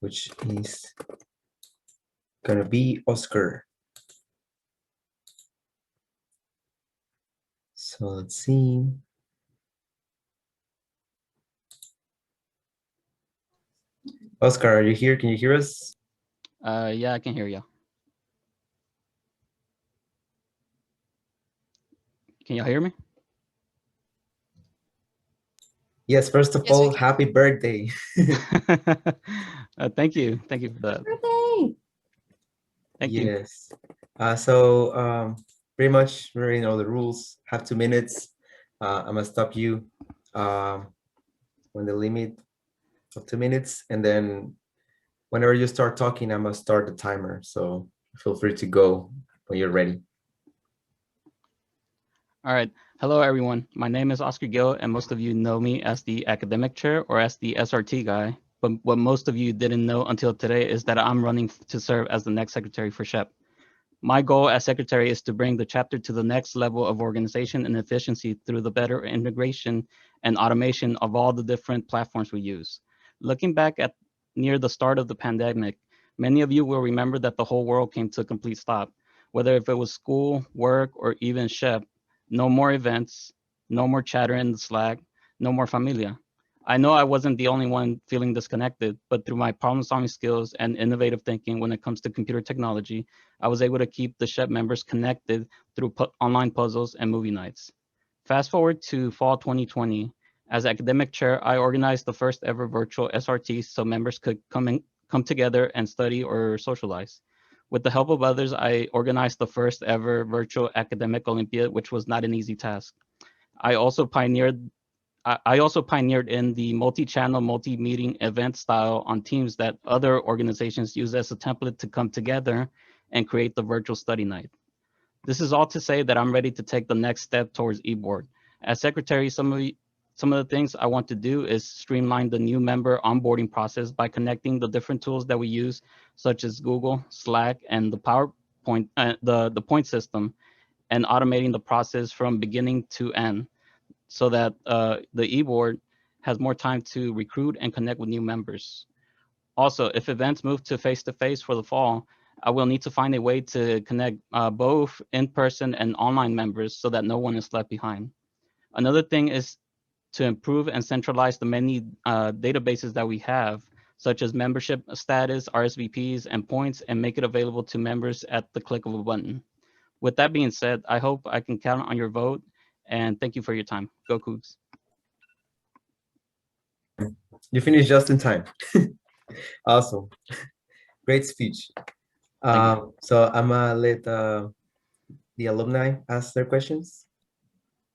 which is gonna be Oscar. So let's see. Oscar, are you here? Can you hear us? Yeah, I can hear you. Can y'all hear me? Yes, first of Yes, we all, can. happy birthday. Thank you. Thank you for that. Birthday! Thank you. Yes. So pretty much we're in all the rules. Have 2 minutes. I'm gonna stop you when the limit of 2 minutes, and then whenever you start talking, I'm gonna start the timer. So feel free to go when you're ready. All right. Hello, everyone. My name is Oscar Gill, and most of you know me as the academic chair or as the SRT guy. But what most of you didn't know until today is that I'm running to serve as the next secretary for SHEP. My goal as secretary is to bring the chapter to the next level of organization and efficiency through the better integration and automation of all the different platforms we use. Looking back at near the start of the pandemic, many of you will remember that the whole world came to a complete stop. Whether if it was school, work, or even SHEP, no more events, no more chatter in the Slack, no more familia. I know I wasn't the only one feeling disconnected, but through my problem solving skills and innovative thinking when it comes to computer technology, I was able to keep the SHEP members connected through online puzzles and movie nights. Fast forward to fall 2020. As academic chair, I organized the first ever virtual SRT so members could come together and study or socialize. With the help of others, I organized the first ever virtual academic Olympiad, which was not an easy task. I also pioneered I also pioneered in the multi-channel, multi-meeting event style on Teams that other organizations use as a template to come together and create the virtual study night. This is all to say that I'm ready to take the next step towards eBoard. As secretary, some of the things I want to do is streamline the new member onboarding process by connecting the different tools that we use, such as Google, Slack, and the PowerPoint, the point system, and automating the process from beginning to end so that the eBoard has more time to recruit and connect with new members. Also, if events move to face-to-face for the fall, I will need to find a way to connect both in-person and online members so that no one is left behind. Another thing is to improve and centralize the many databases that we have, such as membership status, RSVPs, and points, and make it available to members at the click of a button. With that being said, I hope I can count on your vote, and thank you for your time. Go Cougs. You finished just in time. Awesome. Great speech. So I'm gonna let the alumni ask their questions.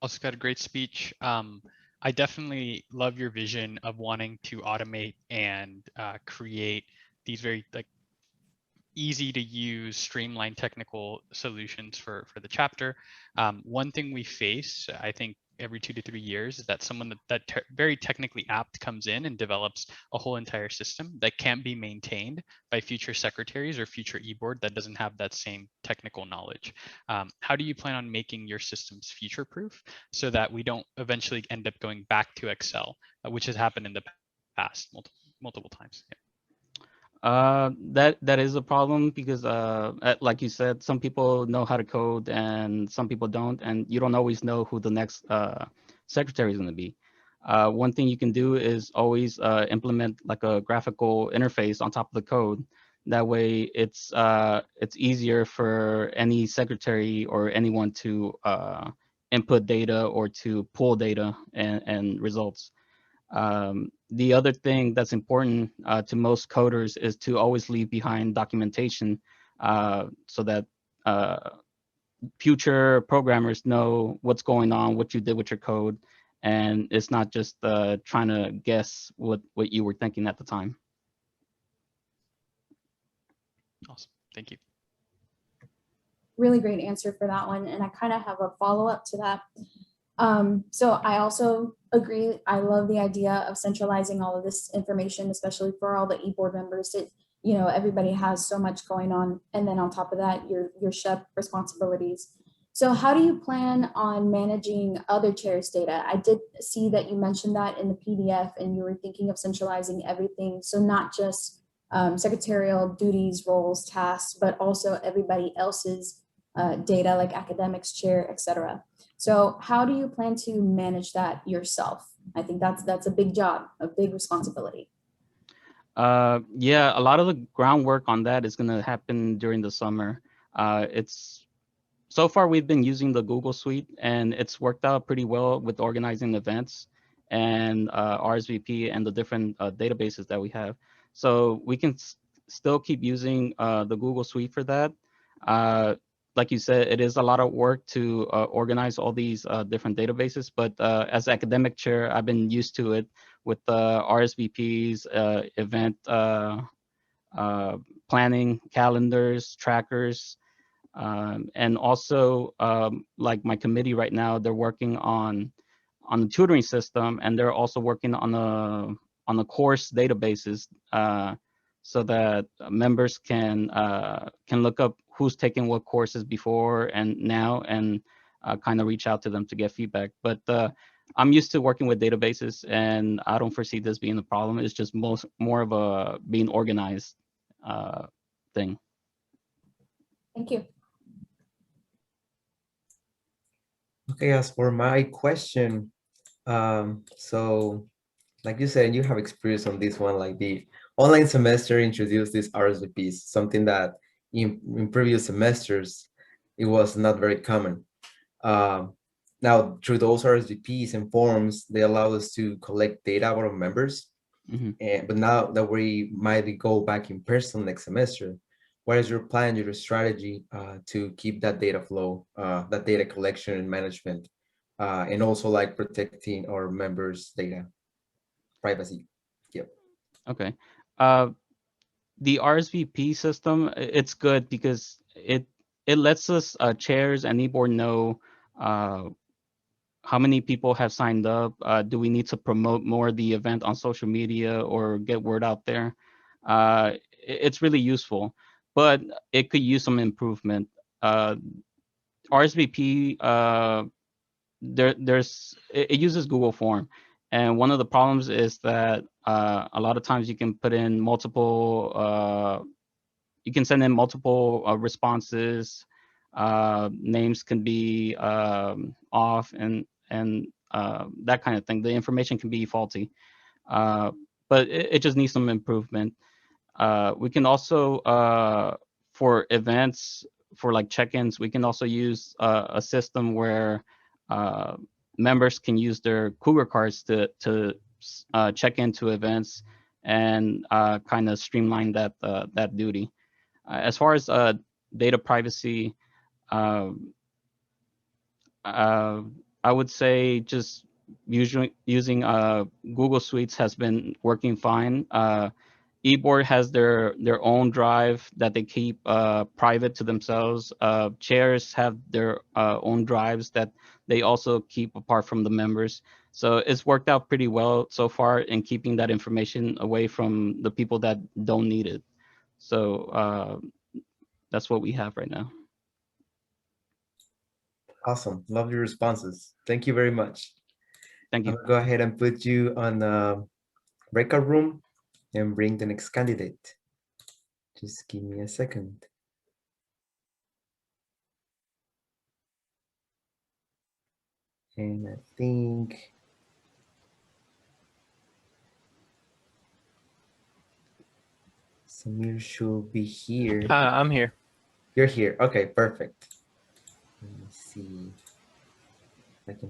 Also got a great speech. I definitely love your vision of wanting to automate and create these very like easy to use, streamlined technical solutions for the chapter. One thing we face, I think, every 2 to 3 years is that someone very technically apt comes in and develops a whole entire system that can't be maintained by future secretaries or future eBoard that doesn't have that same technical knowledge. How do you plan on making your systems future proof so that we don't eventually end up going back to Excel, which has happened in the past multiple times? Yeah. That is a problem because, like you said, some people know how to code and some people don't, and you don't always know who the next secretary is going to be. One thing you can do is always implement like a graphical interface on top of the code. That way, it's easier for any secretary or anyone to input data or to pull data and results. The other thing that's important to most coders is to always leave behind documentation so that future programmers know what's going on, what you did with your code, and it's not just trying to guess what you were thinking at the time. Awesome. Thank you. Really great answer for that one. And I kind of have a follow-up to that. So I also agree. I love the idea of centralizing all of this information, especially for all the eBoard members. Everybody has so much going on. And then on top of that, your SHEP responsibilities. So how do you plan on managing other chairs' data? I did see that you mentioned that in the PDF and you were thinking of centralizing everything. So not just secretarial duties, roles, tasks, but also everybody else's data like academics, chair, etc. So how do you plan to manage that yourself? I think that's a big job, a big responsibility. Yeah, a lot of the groundwork on that is going to happen during the summer. It's so far we've been using the Google Suite, and it's worked out pretty well with organizing events and RSVP and the different databases that we have. So we can still keep using the Google Suite for that. Like you said, it is a lot of work to organize all these different databases, but as academic chair, I've been used to it with RSVPs, event planning, calendars, trackers, and also like my committee right now, they're working on the tutoring system, and they're also working on the course databases so that members can look up who's taken what courses before and now, and kind of reach out to them to get feedback. But I'm used to working with databases, and I don't foresee this being a problem. It's just more of a being organized thing. Thank you. Okay, as for my question, so like you said, you have experience on this one, like the online semester introduced these RSVPs, something that in previous semesters, it was not very common. Now, through those RSVPs and forms, they allow us to collect data about our members. But now that we might go back in person next semester, what is your plan, your strategy to keep that data flow, that data collection and management, and also like protecting our members' data privacy? Yep. Okay. The RSVP system, it's good because it lets us chairs and e-board know how many people have signed up. Do we need to promote more the event on social media or get word out there? It's really useful, but it could use some improvement. RSVP, it uses Google Form, and one of the problems is that a lot of times you can put in multiple, you can send in multiple responses. Names can be off, and that kind of thing. The information can be faulty, but it just needs some improvement. We can also, for events, for like check-ins, we can also use a system where members can use their Cougar cards to check into events and kind of streamline that duty. As far as data privacy, I would say just using Google Suites has been working fine. eBoard has their own drive that they keep private to themselves. Chairs have their own drives that they also keep apart from the members. So it's worked out pretty well so far in keeping that information away from the people that don't need it. So that's what we have right now. Awesome. Love your responses. Thank you very much. Thank you. I'm gonna go ahead and put you on the breakout room and bring the next candidate. Just give me a second. And I think Samir should be here. I'm here. You're here. Okay, perfect. Let me see if I can